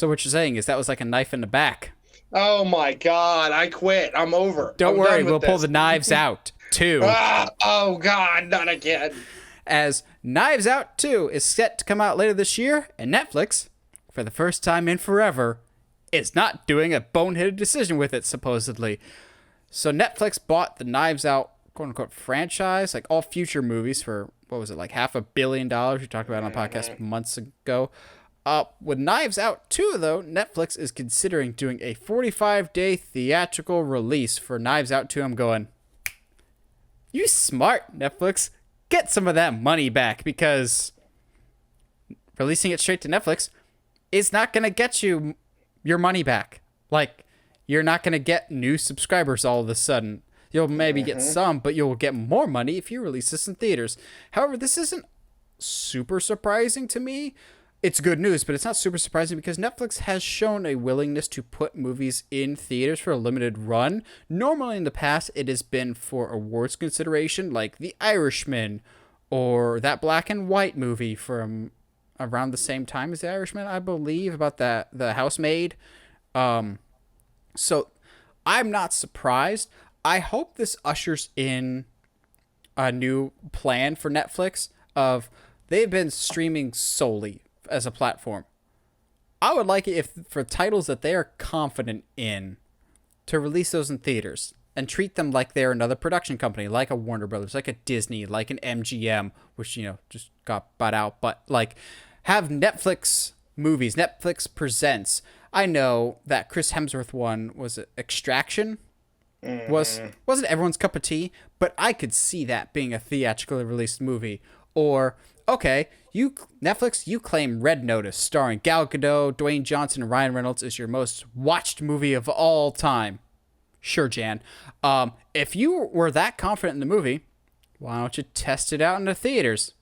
So what you're saying is that was like a knife in the back. Oh my God, I quit. I'm over. Don't I'm worry, done with we'll pull this. the Knives Out 2. Oh God, not again. As Knives Out 2 is set to come out later this year, and Netflix, for the first time in forever, is not doing a boneheaded decision with it, supposedly. So Netflix bought the Knives Out quote-unquote franchise, like all future movies, for, what was it, like $500 million? We talked about it on a podcast months ago. With Knives Out 2, though, Netflix is considering doing a 45-day theatrical release for Knives Out 2. I'm going, you smart, Netflix. Get some of that money back, because releasing it straight to Netflix is not going to get you your money back. Like, you're not going to get new subscribers all of a sudden. You'll maybe get some, but you'll get more money if you release this in theaters. However, this isn't super surprising to me. It's good news, but it's not super surprising because Netflix has shown a willingness to put movies in theaters for a limited run. Normally in the past, it has been for awards consideration, like The Irishman or that black and white movie from around the same time as The Irishman, I believe, about the housemaid. So I'm not surprised. I hope this ushers in a new plan for Netflix of they've been streaming solely as a platform. I would like it if for titles that they are confident in to release those in theaters and treat them like they're another production company, like a Warner Brothers, like a Disney, like an MGM, which, just got bought out, but like have Netflix movies, Netflix presents. I know that Chris Hemsworth one was Extraction. Wasn't everyone's cup of tea, but I could see that being a theatrically released movie. Or, okay, Netflix, you claim Red Notice, starring Gal Gadot, Dwayne Johnson, and Ryan Reynolds, is your most watched movie of all time. Sure, Jan. If you were that confident in the movie, why don't you test it out in the theaters?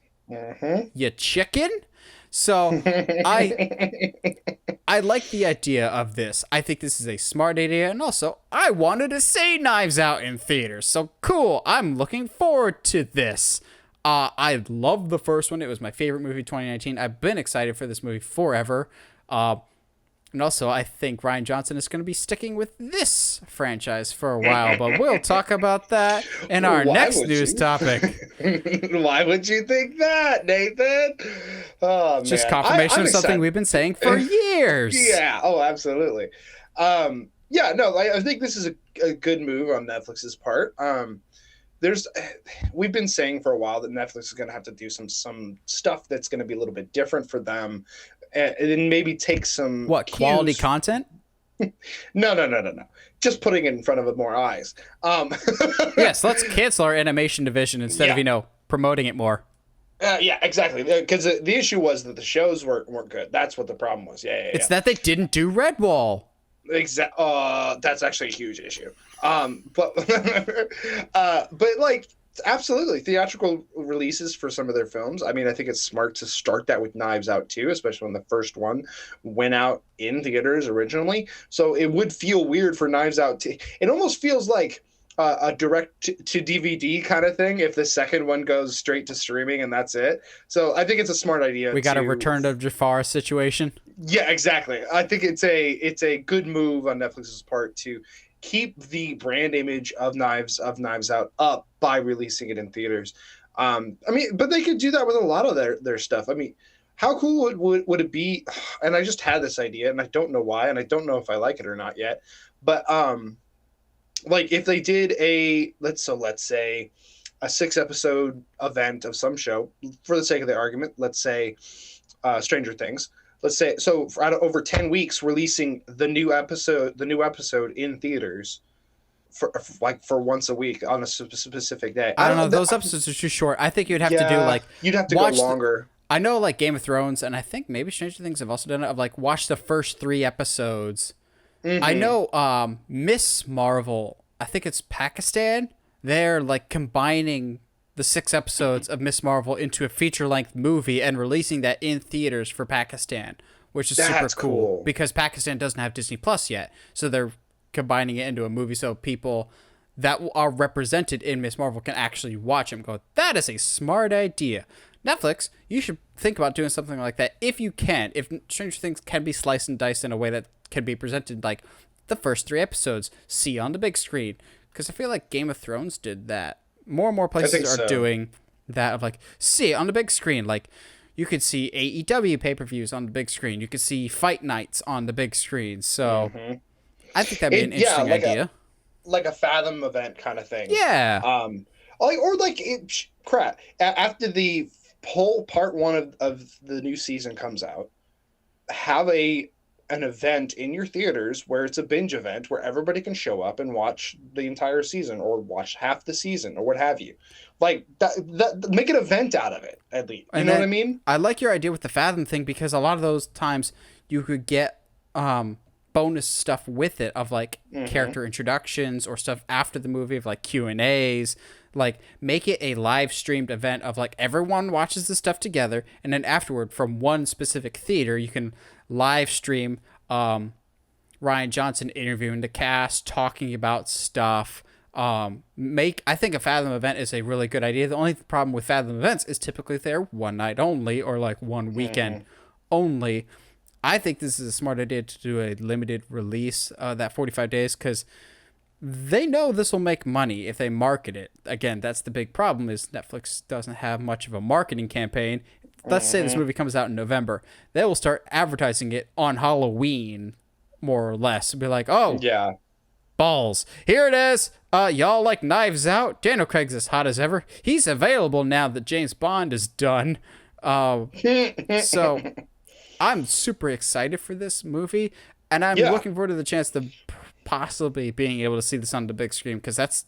You chicken? So I like the idea of this. I think this is a smart idea, and also I wanted to see Knives Out in theaters. So cool. I'm looking forward to this. I love the first one. It was my favorite movie 2019. I've been excited for this movie forever. And also, I think Ryan Johnson is going to be sticking with this franchise for a while, but we'll talk about that in our next news topic. Why would you think that, Nathan? Oh, man. Just confirmation of something we've been saying for years. Yeah. Oh, absolutely. Yeah, no, I think this is a good move on Netflix's part. We've been saying for a while that Netflix is going to have to do some stuff that's going to be a little bit different for them, and then maybe take some quality content. No. Just putting it in front of more eyes. Yes, let's cancel our animation division instead of promoting it more. Yeah, exactly. Because the issue was that the shows weren't good. That's what the problem was. Yeah. It's that they didn't do Redwall. That's actually a huge issue. But like, absolutely, theatrical releases for some of their films. I mean, I think it's smart to start that with Knives Out too, especially when the first one went out in theaters originally. So it would feel weird for Knives Out it almost feels like a direct to DVD kind of thing if the second one goes straight to streaming and that's it. So I think it's a smart idea. We got a Return to Jafar situation. Yeah, exactly. I think it's a good move on Netflix's part to keep the brand image of Knives Out up by releasing it in theaters. I mean, but they could do that with a lot of their stuff. I mean, how cool would it be? And I just had this idea, and I don't know why, and I don't know if I like it or not yet. But like if they did let's say a 6-episode event of some show, for the sake of the argument, let's say Stranger Things. Let's say so for out of over 10 weeks, releasing the new episode in theaters for once a week on a specific day. I don't know. Those episodes are too short. I think you'd have to do you'd have to go longer. I know like Game of Thrones, and I think maybe Stranger Things have also done it, of like watch the first 3 episodes. Mm-hmm. I know Miss Marvel, I think it's Pakistan. They're like combining the 6 episodes of Miss Marvel into a feature-length movie and releasing that in theaters for Pakistan, which is super cool because Pakistan doesn't have Disney Plus yet. So they're combining it into a movie so people that are represented in Miss Marvel can actually watch them and go, that is a smart idea. Netflix, you should think about doing something like that if you can. If Stranger Things can be sliced and diced in a way that can be presented like the first 3 episodes, see on the big screen. Because I feel like Game of Thrones did that. More and more places are doing that of like, see it on the big screen. Like, you could see AEW pay-per-views on the big screen. You could see fight nights on the big screen. So I think that'd be an interesting idea. Like a Fathom event kind of thing. Yeah. Crap. After the whole part 1 of the new season comes out, have an event in your theaters where it's a binge event where everybody can show up and watch the entire season or watch half the season or what have you. Like that make an event out of it, at least. You know what I mean? I like your idea with the Fathom thing because a lot of those times you could get bonus stuff with it of like character introductions or stuff after the movie of like Q&As. Like, make it a live streamed event of like everyone watches the stuff together, and then afterward from one specific theater you can live stream Ryan Johnson interviewing the cast, talking about stuff. I think a Fathom event is a really good idea. The only problem with Fathom events is typically they're one night only or like one weekend only. I think this is a smart idea to do a limited release that 45 days because they know this will make money if they market it. Again, that's the big problem is Netflix doesn't have much of a marketing campaign. Let's say this movie comes out in November. They will start advertising it on Halloween, more or less. Be like, oh, yeah, balls. Here it is. Y'all like Knives Out? Daniel Craig's as hot as ever. He's available now that James Bond is done. So I'm super excited for this movie, and I'm looking forward to the chance to possibly being able to see this on the big screen because that's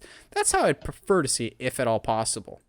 how I'd prefer to see it, if at all possible.